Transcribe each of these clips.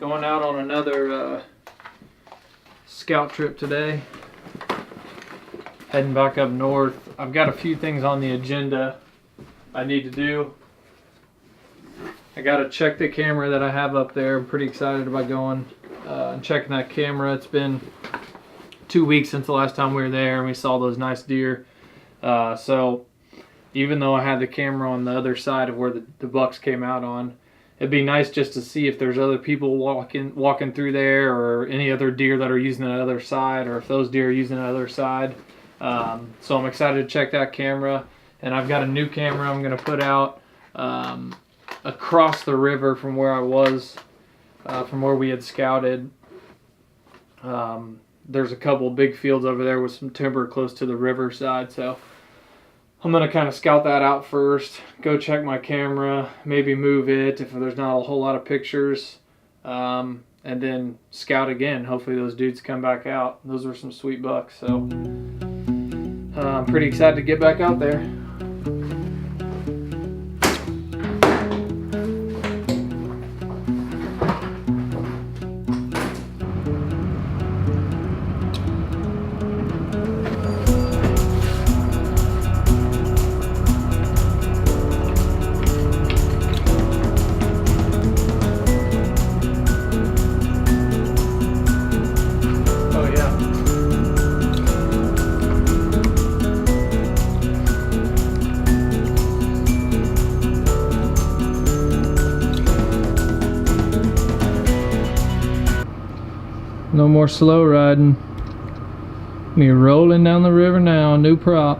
Going out on another scout trip today. Heading back up north. I've got a few things on the agenda I need to do. I got to check the camera that I have up there. I'm pretty excited about going and checking that camera. It's been 2 weeks since the last time we were there and we saw those nice deer. So even though I had the camera on the other side of where the bucks came out on, it'd be nice just to see if there's other people walking through there, or any other deer that are using the other side, or if those deer are using the other side. So I'm excited to check that camera, and I've got a new camera I'm going to put out across the river from where I was, from where we had scouted. There's a couple of big fields over there with some timber close to the riverside, so I'm going to kind of scout that out first, go check my camera, maybe move it if there's not a whole lot of pictures, and then scout again. Hopefully those dudes come back out. Those were some sweet bucks, so I'm pretty excited to get back out there. No more slow riding. Me rolling down the river now, new prop.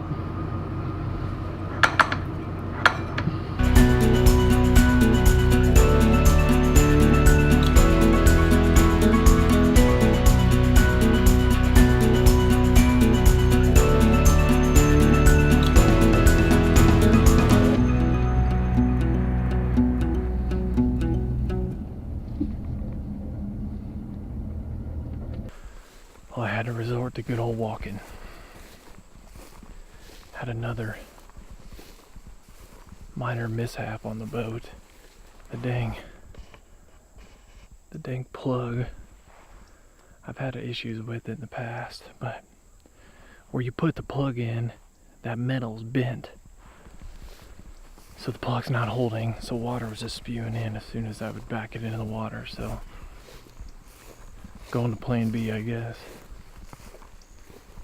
Well, I had to resort to good old walking. Had another minor mishap on the boat. The dang plug. I've had issues with it in the past, but where you put the plug in, that metal's bent. So the plug's not holding, so water was just spewing in as soon as I would back it into the water, so going to plan B, I guess.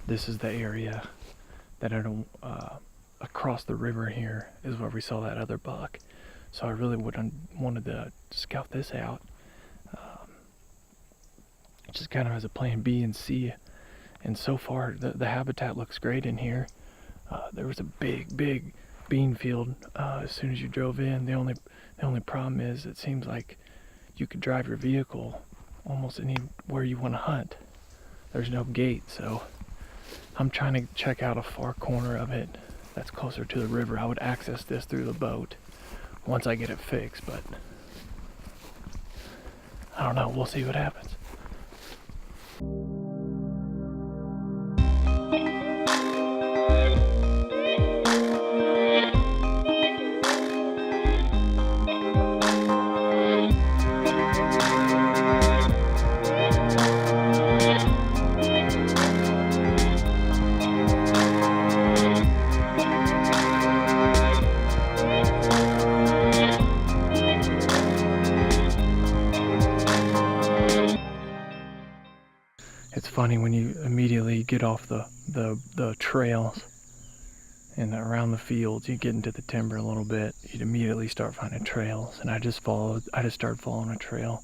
This is the area that across the river here is where we saw that other buck. So I really wanted to scout this out, just kind of as a plan B and C. And so far, the habitat looks great in here. There was a big bean field as soon as you drove in. The only problem is it seems like you could drive your vehicle almost anywhere you want to hunt. There's no gate, so I'm trying to check out a far corner of it that's closer to the river. I would access this through the boat once I get it fixed, but I don't know. We'll see what happens. It's funny when you immediately get off the trails and around the fields, you get into the timber a little bit, you'd immediately start finding trails. And I just started following a trail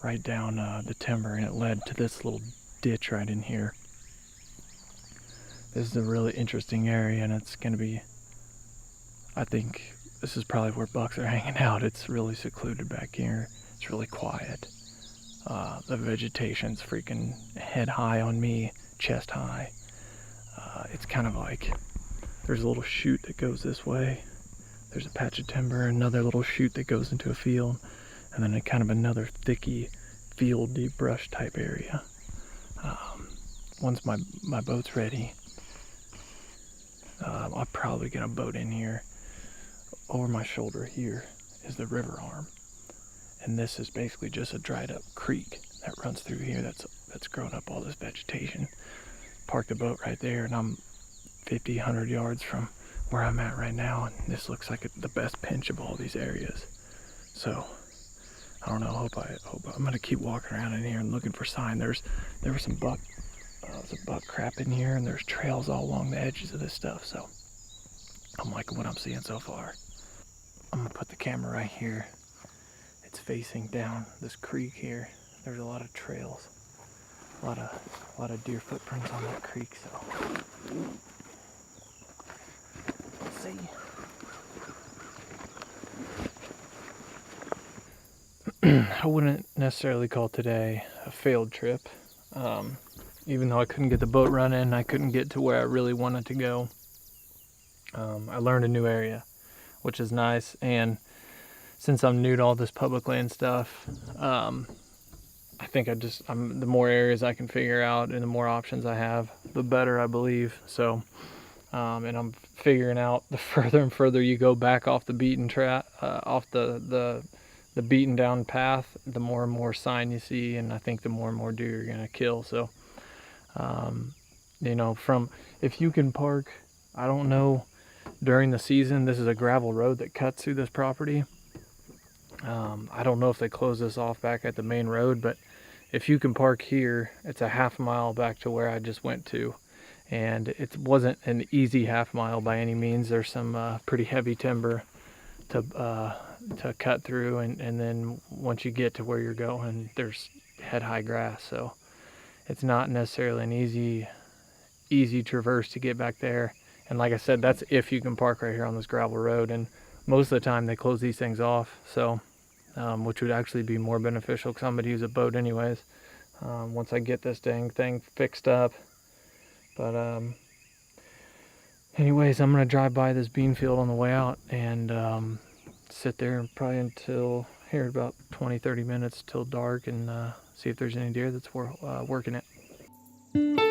right down the timber, and it led to this little ditch right in here. This is a really interesting area, and it's going to be, I think this is probably where bucks are hanging out. It's really secluded back here. It's really quiet. The vegetation's freaking head high on me, chest high. It's kind of like there's a little chute that goes this way. There's a patch of timber, another little chute that goes into a field, and then kind of another thicky fieldy brush type area. Once my boat's ready, I'm probably gonna boat in here. Over my shoulder here is the river arm. And this is basically just a dried up creek that runs through here that's grown up all this vegetation. Parked the boat right there, and I'm 50, 100 yards from where I'm at right now, and this looks like the best pinch of all these areas. So I don't know. I'm gonna keep walking around in here and looking for sign. There was some buck crap in here, and there's trails all along the edges of this stuff. So I'm liking what I'm seeing so far. I'm gonna put the camera right here. It's facing down this creek here. There's a lot of trails, a lot of deer footprints on that creek. So let's see. I wouldn't necessarily call today a failed trip. Even though I couldn't get the boat running, I couldn't get to where I really wanted to go. I learned a new area, which is nice. And since I'm new to all this public land stuff, I think the more areas I can figure out and the more options I have, the better, I believe. So, and I'm figuring out the further and further you go back off the beaten off the beaten down path, the more and more sign you see, and I think the more and more deer you're gonna kill. So, if you can park, I don't know, during the season, this is a gravel road that cuts through this property. I don't know if they close this off back at the main road, but if you can park here, it's a half mile back to where I just went to. And it wasn't an easy half mile by any means. There's some pretty heavy timber to cut through, and then once you get to where you're going, there's head-high grass. So it's not necessarily an easy traverse to get back there. And like I said, that's if you can park right here on this gravel road. And most of the time they close these things off, so which would actually be more beneficial because I'm going to use a boat anyways once I get this dang thing fixed up. But anyways, I'm going to drive by this bean field on the way out and sit there probably until here about 20-30 minutes till dark and see if there's any deer that's working it.